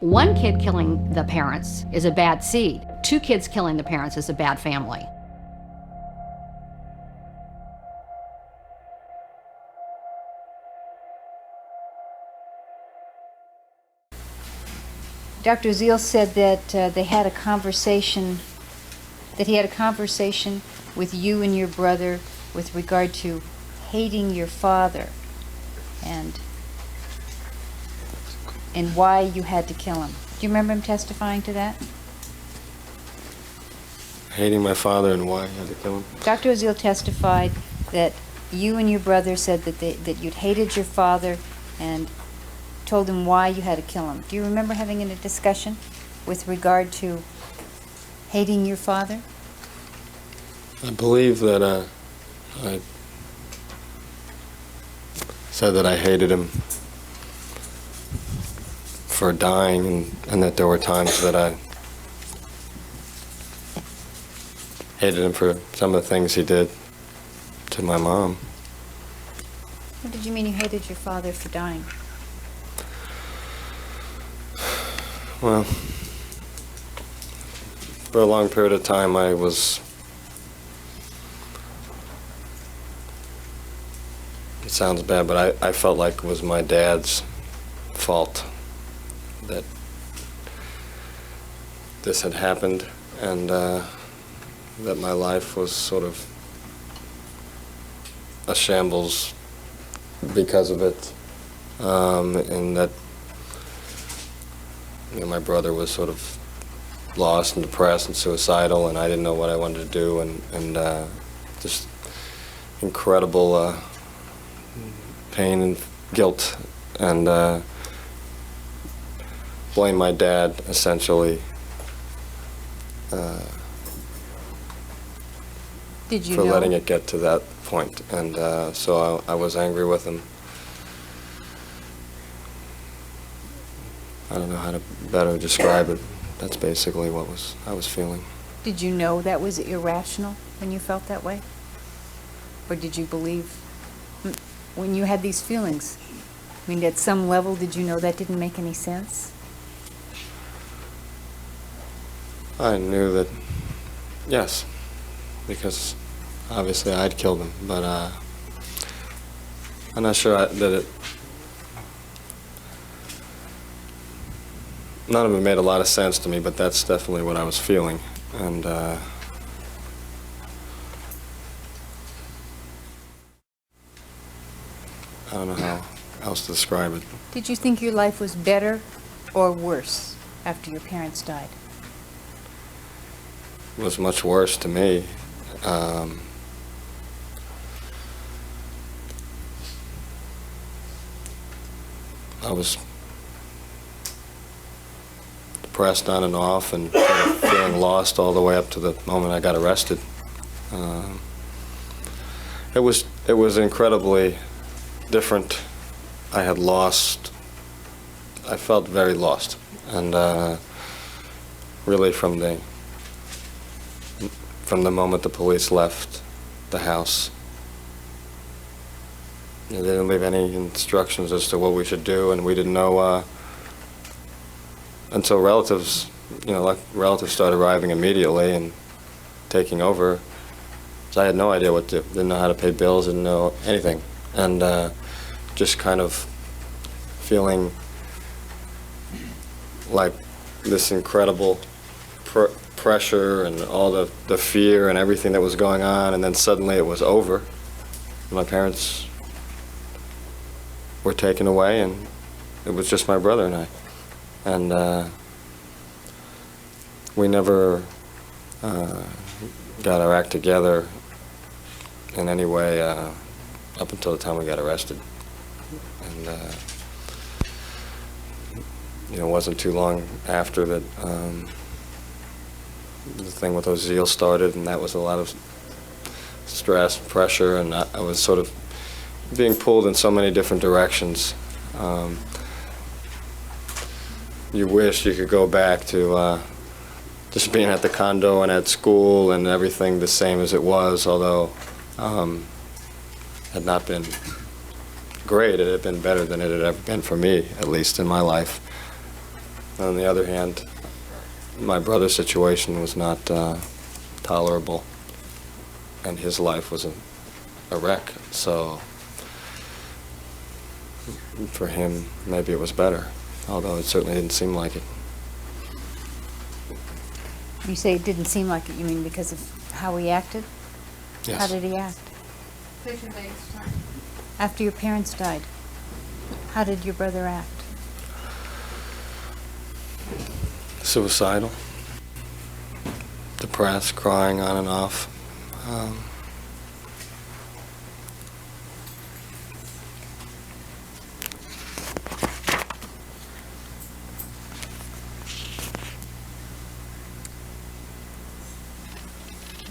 One kid killing the parents is a bad seed. Two kids killing the parents is a bad family. Dr. Oziel said that they had a conversation, that he had a conversation with you and your brother with regard to hating your father and why you had to kill him. Do you remember him testifying to that? Hating my father and why I had to kill him? Dr. Oziel testified that you and your brother said that you'd hated your father and told him why you had to kill him. Do you remember having a discussion with regard to hating your father? I believe that I said that I hated him for dying and that there were times that I hated him for some of the things he did to my mom. What did you mean you hated your father for dying? Well, for a long period of time I was, it sounds bad, but I felt like it was my dad's fault that this had happened and that my life was sort of a shambles because of it, and that my brother was sort of lost and depressed and suicidal, and I didn't know what I wanted to do, and just incredible pain and guilt, and blame my dad essentially Did you for know? letting it get to that point, and so I was angry with him. I don't know how to better describe it. That's basically what I was feeling. Did you know that was irrational when you felt that way? Or did you believe, when you had these feelings, I mean, at some level, did you know that didn't make any sense? I knew that, yes, because obviously I'd killed him, but I'm not sure that it, none of it made a lot of sense to me, but that's definitely what I was feeling. And I don't know how else to describe it. Did you think your life was better or worse after your parents died? It was much worse to me. I was depressed on and off and sort of feeling lost all the way up to the moment I got arrested. It was incredibly different. I had lost, I felt very lost, and really from the moment the police left the house. They didn't leave any instructions as to what we should do, and we didn't know until relatives started arriving immediately and taking over. So I had no idea what to do. Didn't know how to pay bills, didn't know anything. And just kind of feeling like this incredible pressure and all the fear and everything that was going on, and then suddenly it was over. My parents were taken away, and it was just my brother and I. And we never got our act together in any way up until the time we got arrested. And it wasn't too long after that the thing with Oziel started, and that was a lot of stress, pressure, and I was sort of being pulled in so many different directions. You wish you could go back to just being at the condo and at school and everything the same as it was, although had not been great. It had been better than it had ever been for me, at least in my life. On the other hand, my brother's situation was not tolerable, and his life was a wreck. So for him, maybe it was better, although it certainly didn't seem like it. You say it didn't seem like it, you mean because of how he acted? Yes. How did he act? After your parents died, how did your brother act? Suicidal, depressed, crying on and off.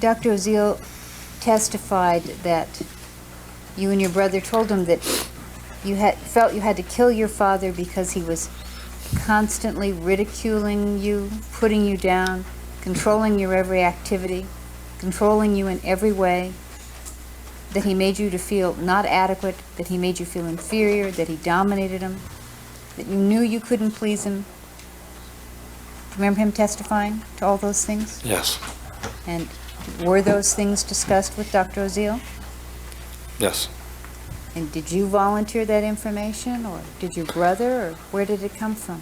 Dr. Oziel testified that you and your brother told him that you felt you had to kill your father because he was constantly ridiculing you, putting you down, controlling your every activity, controlling you in every way, that he made you to feel not adequate, that he made you feel inferior, that he dominated him, that you knew you couldn't please him. Do you remember him testifying to all those things? Yes. And were those things discussed with Dr. Oziel? Yes. And did you volunteer that information, or did your brother, or where did it come from?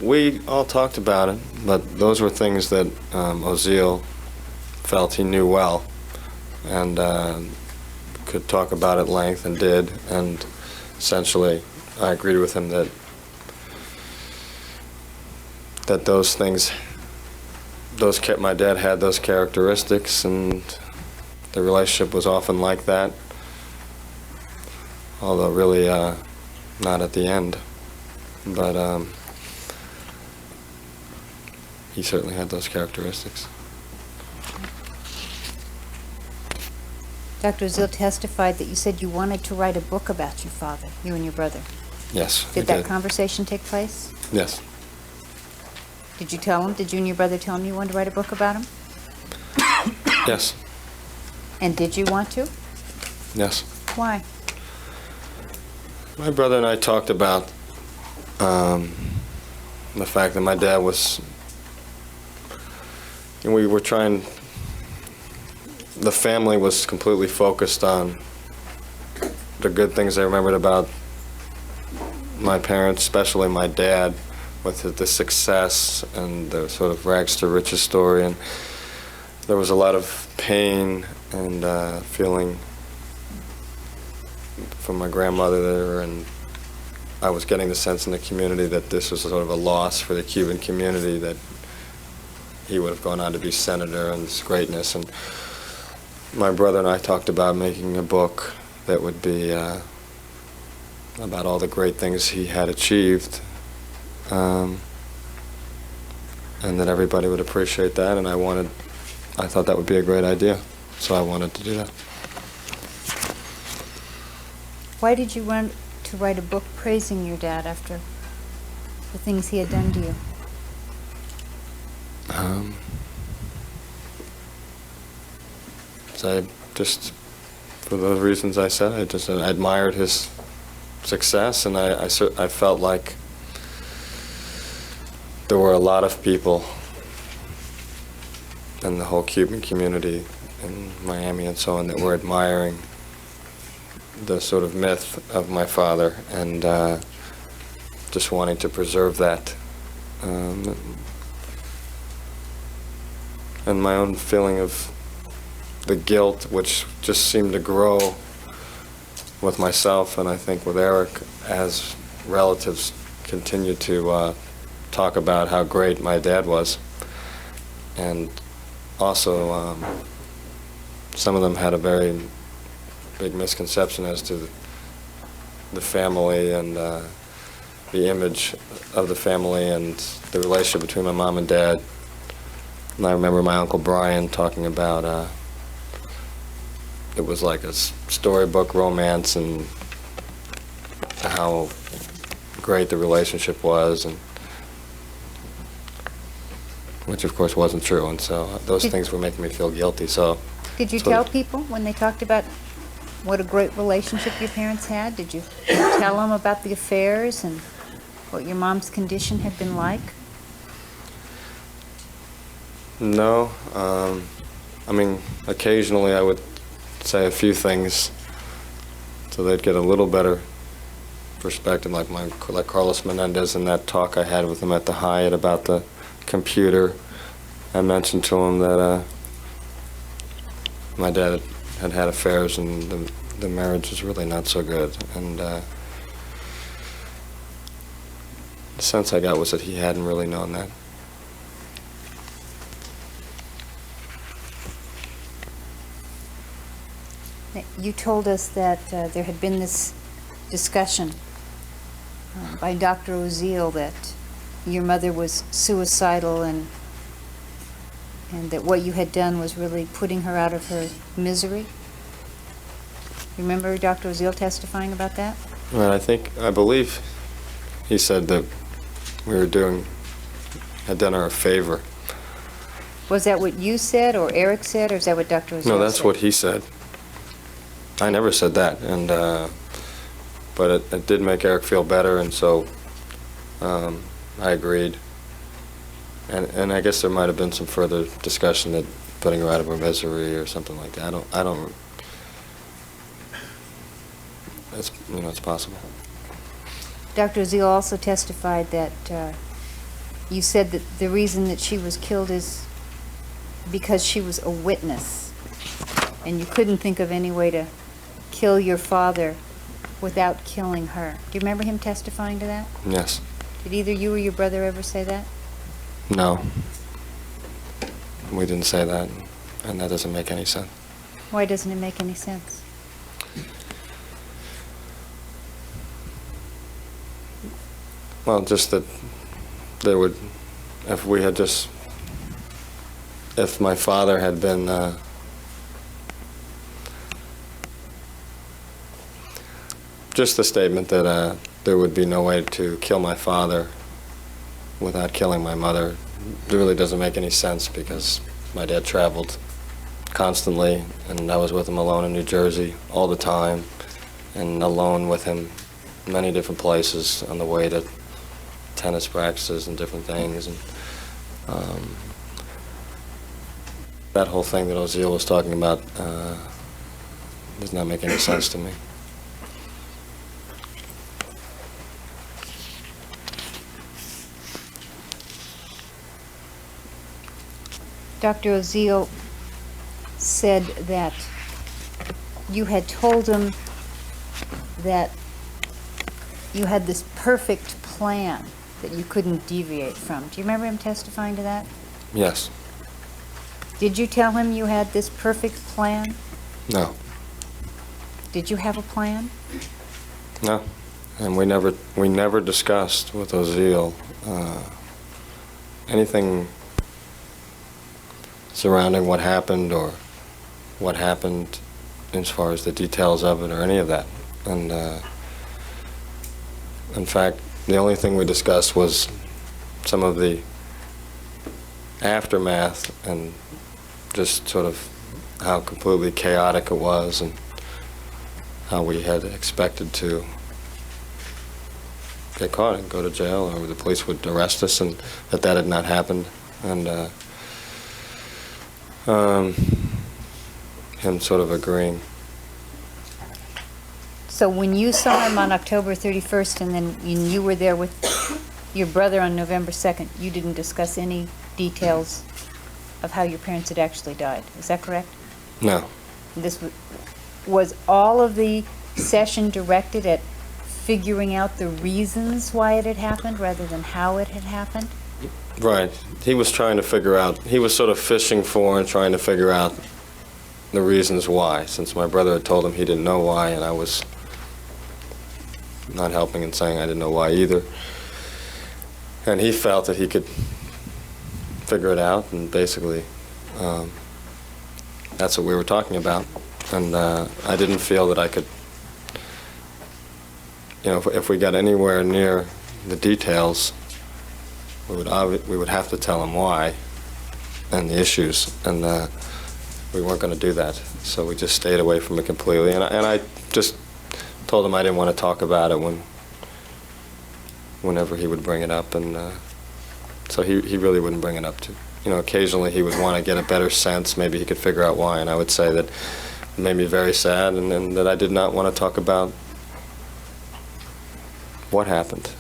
We all talked about it, but those were things that Oziel felt he knew well, and could talk about at length, and did. And essentially, I agreed with him that those things, my dad had those characteristics, and the relationship was often like that, although really not at the end. But he certainly had those characteristics. Dr. Oziel testified that you said you wanted to write a book about your father, you and your brother. Yes, Did that conversation take place? Yes. Did you tell him? Did you and your brother tell him you wanted to write a book about him? Yes. And did you want to? Yes. Why? My brother and I talked about the fact that my dad was, we were trying, the family was completely focused on the good things I remembered about my parents, especially my dad, with the success and the sort of rags to riches story. And there was a lot of pain and feeling from my grandmother there, and I was getting the sense in the community that this was sort of a loss for the Cuban community, that he would have gone on to be senator and this greatness. And my brother and I talked about making a book that would be about all the great things he had achieved, and that everybody would appreciate that, and I thought that would be a great idea, so I wanted to do that. Why did you want to write a book praising your dad after the things he had done to you? So I just, for those reasons I said, I just admired his success, and I felt like there were a lot of people in the whole Cuban community in Miami and so on that were admiring the sort of myth of my father, and just wanting to preserve that. And my own feeling of the guilt, which just seemed to grow with myself and I think with Erik, as relatives continued to talk about how great my dad was. And also, some of them had a very big misconception as to the family and the image of the family and the relationship between my mom and dad. And I remember my Uncle Brian talking about it was like a storybook romance and how great the relationship was, and which of course wasn't true, and so those things were making me feel guilty. So Did you tell people when they talked about what a great relationship your parents had? Did you tell them about the affairs and what your mom's condition had been like? No. I mean, occasionally I would say a few things so they'd get a little better perspective, like Carlos Menendez in that talk I had with him at the Hyatt about the computer. I mentioned to him that my dad had had affairs and the marriage was really not so good. And the sense I got was that he hadn't really known that. You told us that there had been this discussion by Dr. Oziel that your mother was suicidal and that what you had done was really putting her out of her misery. Remember Dr. Oziel testifying about that? Well, I believe he said that we had done her a favor. Was that what you said or Erik said, or is that what Dr. Oziel said? No, that's what he said. I never said that, and but it did make Erik feel better, and so I agreed. And I guess there might have been some further discussion that putting her out of her misery or something like that. I don't. It's possible. Dr. Oziel also testified that you said that the reason that she was killed is because she was a witness, and you couldn't think of any way to kill your father without killing her. Do you remember him testifying to that? Yes. Did either you or your brother ever say that? No. We didn't say that, and that doesn't make any sense. Why doesn't it make any sense? Well, just that there would, if my father had been just the statement that there would be no way to kill my father without killing my mother, it really doesn't make any sense because my dad traveled constantly and I was with him alone in New Jersey all the time and alone with him many different places on the way to tennis practices and different things. And that whole thing that Oziel was talking about does not make any sense to me. Dr. Oziel said that you had told him that you had this perfect plan that you couldn't deviate from. Do you remember him testifying to that? Yes. Did you tell him you had this perfect plan? No. Did you have a plan? No. And we never discussed with Oziel anything surrounding what happened or what happened as far as the details of it or any of that. And in fact, the only thing we discussed was some of the aftermath and just sort of how completely chaotic it was and how we had expected to get caught and go to jail or the police would arrest us, and that had not happened. And him sort of agreeing. So when you saw him on October 31st and then you were there with your brother on November 2nd, you didn't discuss any details of how your parents had actually died. Is that correct? No. This was all of the session directed at figuring out the reasons why it had happened rather than how it had happened? Right. He was trying to figure out, he was sort of fishing for and trying to figure out the reasons why, since my brother had told him he didn't know why, and I was not helping and saying I didn't know why either. And he felt that he could figure it out, and basically that's what we were talking about. And I didn't feel that I could, if we got anywhere near the details, we would have to tell him why and the issues, and we weren't going to do that. So we just stayed away from it completely. And I just told him I didn't want to talk about it when whenever he would bring it up, and so he really wouldn't bring it up to. Occasionally he would want to get a better sense, maybe he could figure out why, and I would say that it made me very sad, and that I did not want to talk about what happened,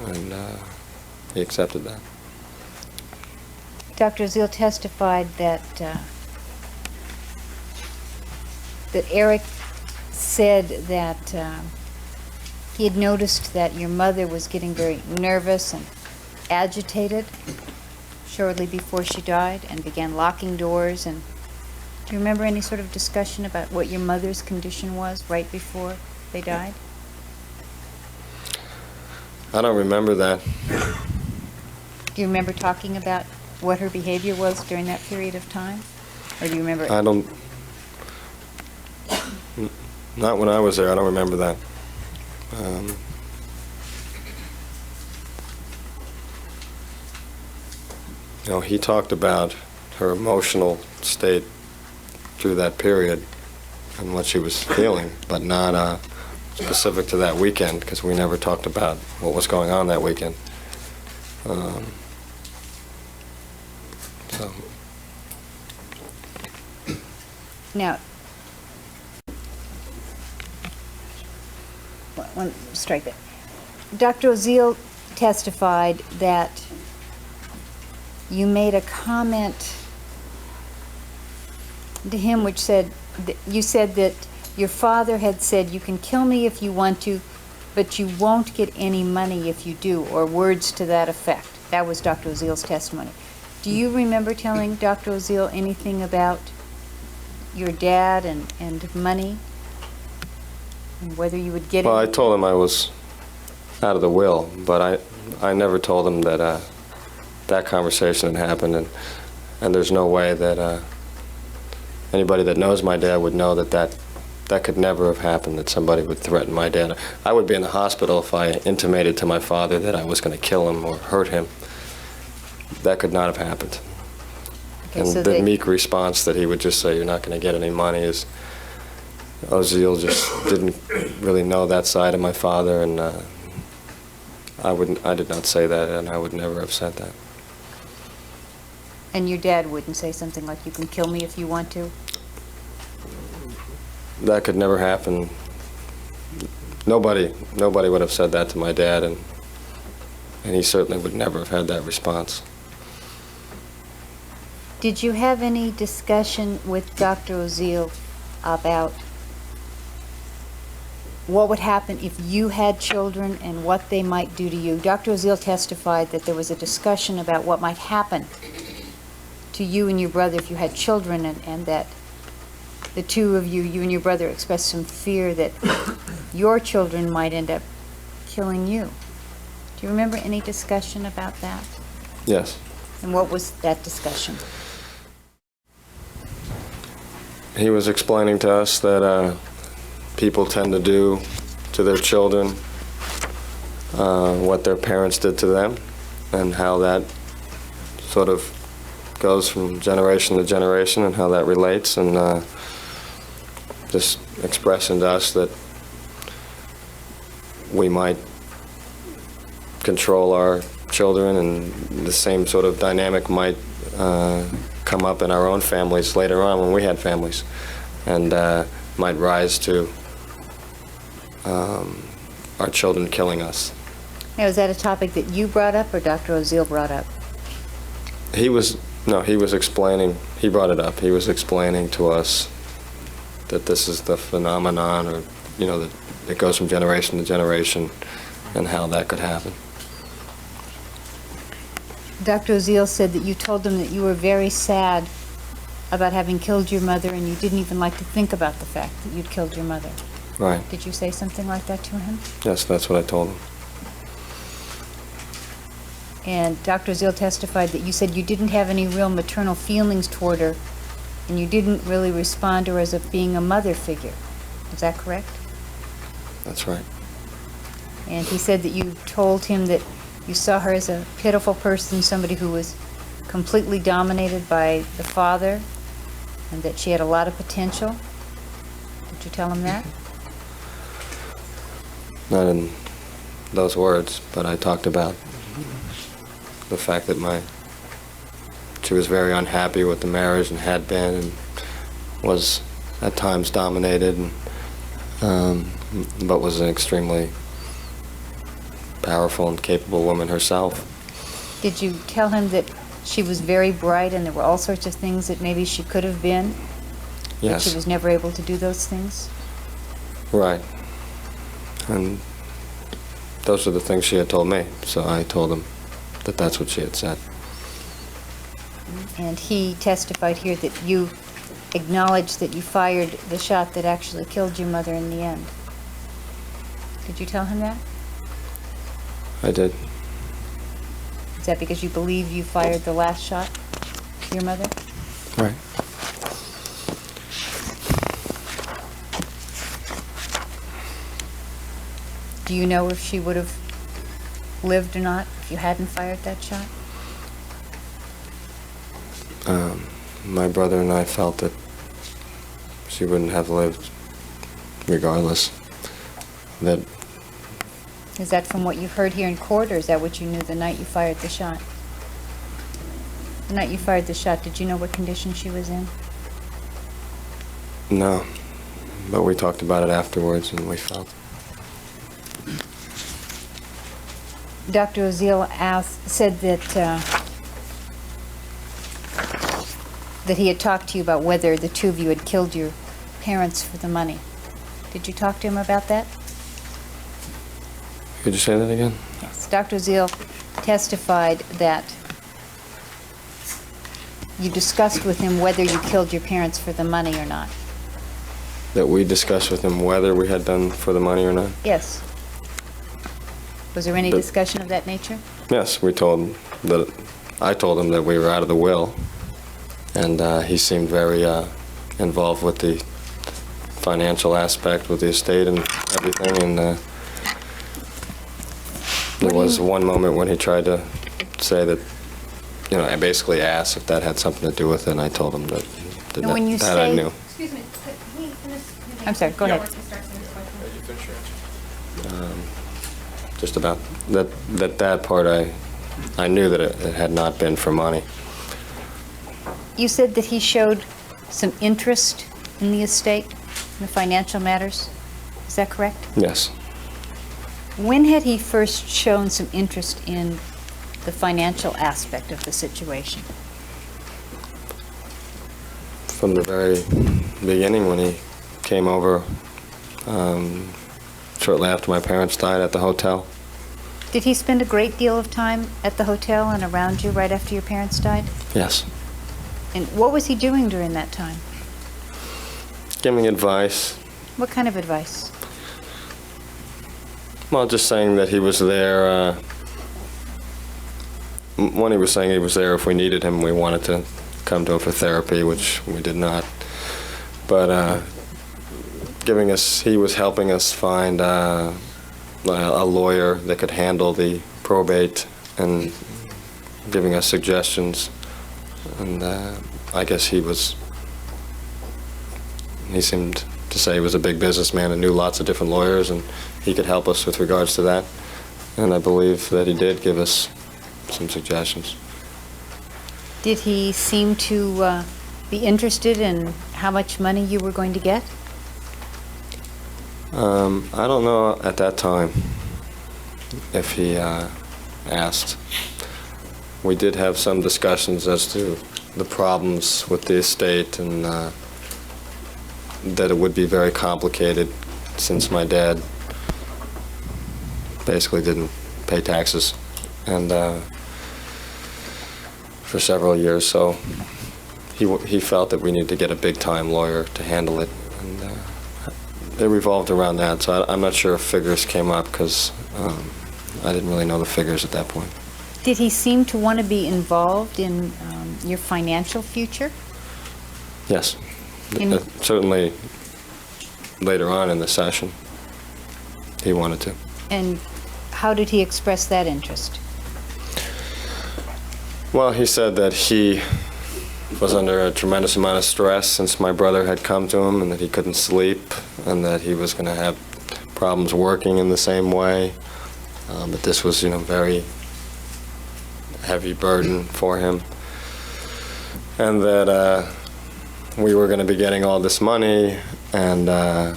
and he accepted that. Dr. Oziel testified that that Erik said that he had noticed that your mother was getting very nervous and agitated shortly before she died, and began locking doors. And do you remember any sort of discussion about what your mother's condition was right before they died? I don't remember that. Do you remember talking about what her behavior was during that period of time? Or do you remember? I don't. Not when I was there. I don't remember that. He talked about her emotional state through that period and what she was feeling, but not specific to that weekend, because we never talked about what was going on that weekend. So. Now, strike that. Dr. Oziel testified that you made a comment to him which said, you said that your father had said, "You can kill me if you want to, but you won't get any money if you do," or words to that effect. That was Dr. Oziel's testimony. Do you remember telling Dr. Oziel anything about your dad and money? And whether you would get it? Well, I told him I was out of the will, but I never told him that that conversation had happened, and there's no way that anybody that knows my dad would know that could never have happened, that somebody would threaten my dad. I would be in the hospital if I intimated to my father that I was going to kill him or hurt him. That could not have happened. Okay, and so the meek response that he would just say, "You're not going to get any money," is Oziel just didn't really know that side of my father, and I did not say that, and I would never have said that. And your dad wouldn't say something like, "You can kill me if you want to"? That could never happen. Nobody would have said that to my dad, and he certainly would never have had that response. Did you have any discussion with Dr. Oziel about what would happen if you had children and what they might do to you? Dr. Oziel testified that there was a discussion about what might happen to you and your brother if you had children, and that the two of you and your brother, expressed some fear that your children might end up killing you. Do you remember any discussion about that? Yes. And what was that discussion? He was explaining to us that people tend to do to their children what their parents did to them, and how that sort of goes from generation to generation, and how that relates, and just expressing to us that we might control our children, and the same sort of dynamic might come up in our own families later on when we had families, and might rise to our children killing us. Now, is that a topic that you brought up or Dr. Oziel brought up? He was explaining, he brought it up. He was explaining to us that this is the phenomenon, or, that it goes from generation to generation, and how that could happen. Dr. Oziel said that you told him that you were very sad about having killed your mother, and you didn't even like to think about the fact that you'd killed your mother. Right. Did you say something like that to him? Yes, that's what I told him. And Dr. Oziel testified that you said you didn't have any real maternal feelings toward her, and you didn't really respond to her as being a mother figure. Is that correct? That's right. And he said that you told him that you saw her as a pitiful person, somebody who was completely dominated by the father, and that she had a lot of potential. Did you tell him that? I those words, but I talked about the fact that she was very unhappy with the marriage and had been, and was at times dominated, but was an extremely powerful and capable woman herself. Did you tell him that she was very bright and there were all sorts of things that maybe she could have been? Yes. But she was never able to do those things? Right. And those are the things she had told me, so I told him that that's what she had said. And he testified here that you acknowledged that you fired the shot that actually killed your mother in the end. Did you tell him that? I did. Is that because you believe you fired the last shot to your mother? Right. Do you know if she would have lived or not if you hadn't fired that shot? My brother and I felt that she wouldn't have lived regardless. That Is that from what you heard here in court, or is that what you knew the night you fired the shot? The night you fired the shot, did you know what condition she was in? no, but we talked about it afterwards, and we felt. Dr. Oziel said that he had talked to you about whether the two of you had killed your parents for the money. Did you talk to him about that? Could you say that again? Yes. Dr. Oziel testified that you discussed with him whether you killed your parents for the money or not. That we discussed with him whether we had done for the money or not? Yes. Was there any But- discussion of that nature? Yes, I told him that we were out of the will, and he seemed very involved with the financial aspect with the estate and everything, and there was one moment when he tried to say that, I basically asked if that had something to do with it, and I told him that, And when you that I say- knew. Excuse me, could he finish? I'm sorry, go ahead. Just about that part, I knew that it had not been for money. You said that he showed some interest in the estate, in the financial matters. Is that correct? Yes. When had he first shown some interest in the financial aspect of the situation? From the very beginning, when he came over shortly after my parents died at the hotel. Did he spend a great deal of time at the hotel and around you right after your parents died? Yes. And what was he doing during that time? Giving advice. What kind of advice? Well, just saying that he was there. When he was saying he was there if we needed him, we wanted to come to him for therapy, which we did not. But he was helping us find a lawyer that could handle the probate and giving us suggestions. And I guess he seemed to say he was a big businessman and knew lots of different lawyers, and he could help us with regards to that. And I believe that he did give us some suggestions. Did he seem to be interested in how much money you were going to get? I don't know at that time if he asked. We did have some discussions as to the problems with the estate, and that it would be very complicated since my dad basically didn't pay taxes and for several years, so he felt that we needed to get a big-time lawyer to handle it, and it revolved around that. So I'm not sure if figures came up, because I didn't really know the figures at that point. Did he seem to want to be involved in your financial future? Yes. In- Certainly later on in the session, he wanted to. And how did he express that interest? Well, he said that he was under a tremendous amount of stress since my brother had come to him, and that he couldn't sleep, and that he was going to have problems working in the same way, But this was, very heavy burden for him. And that we were going to be getting all this money, and,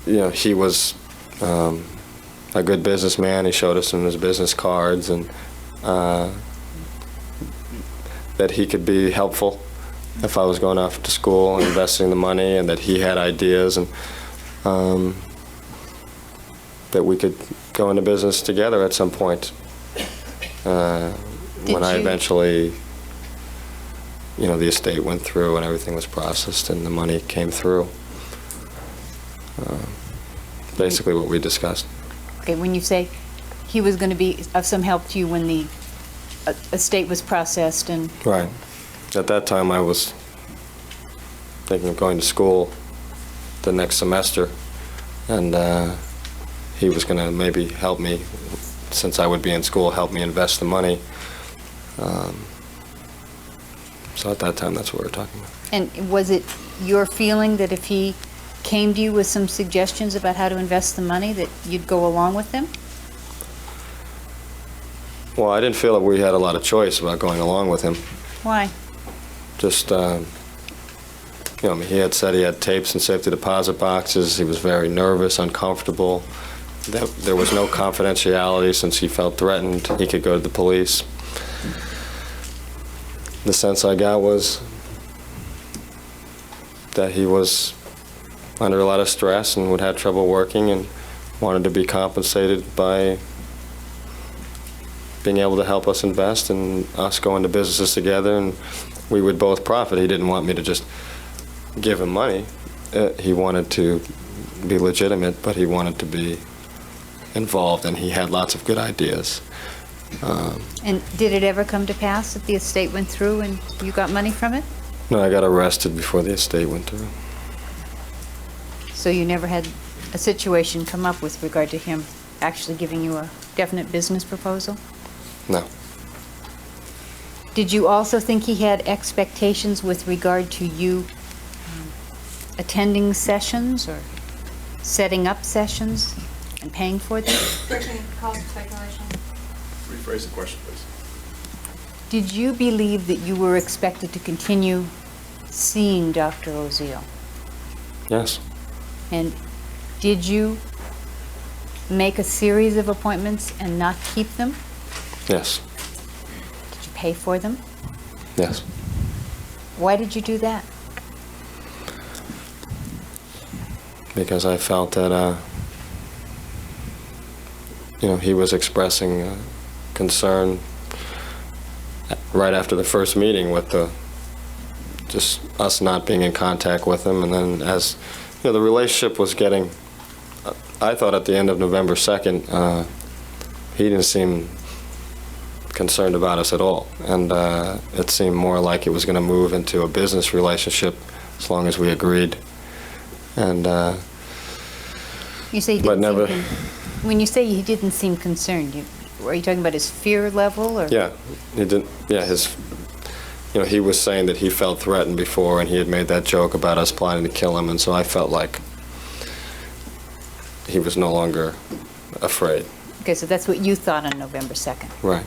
he was a good businessman. He showed us in his business cards, and that he could be helpful if I was going off to school and investing the money, and that he had ideas, and that we could go into business together at some point. When I eventually, the estate went through and everything was processed and the money came through. Basically what we discussed. Okay, when you say he was going to be of some help to you when the estate was processed and... Right. At that time, I was thinking of going to school the next semester, and he was going to maybe help me, since I would be in school, help me invest the money. So at that time, that's what we were talking about. And was it your feeling that if he came to you with some suggestions about how to invest the money, that you'd go along with him? Well, I didn't feel that we had a lot of choice about going along with him. Why? Just, he had said he had tapes and safety deposit boxes. He was very nervous, uncomfortable. There was no confidentiality since he felt threatened. He could go to the police. The sense I got was that he was under a lot of stress and would have trouble working and wanted to be compensated by being able to help us invest and us go into businesses together, and we would both profit. He didn't want me to just give him money. He wanted to be legitimate, but he wanted to be involved, and he had lots of good ideas. And did it ever come to pass that the estate went through and you got money from it? No, I got arrested before the estate went through. So you never had a situation come up with regard to him actually giving you a definite business proposal? No. Did you also think he had expectations with regard to you attending sessions or setting up sessions and paying for them? Breaking cost of speculation. Rephrase the question, please. Did you believe that you were expected to continue seeing Dr. Oziel? Yes. And did you make a series of appointments and not keep them? Yes. Did you pay for them? Yes. Why did you do that? Because I felt that, he was expressing concern right after the first meeting with just us not being in contact with him. And then as, the relationship was getting, I thought at the end of November 2nd, he didn't seem concerned about us at all. And it seemed more like it was going to move into a business relationship as long as we agreed. And You say he but didn't never. When you say he didn't seem concerned, are you talking about his fear level, or? Yeah, he didn't. Yeah, he was saying that he felt threatened before, and he had made that joke about us planning to kill him, and so I felt like he was no longer afraid. Okay, so that's what you thought on November 2nd. Right.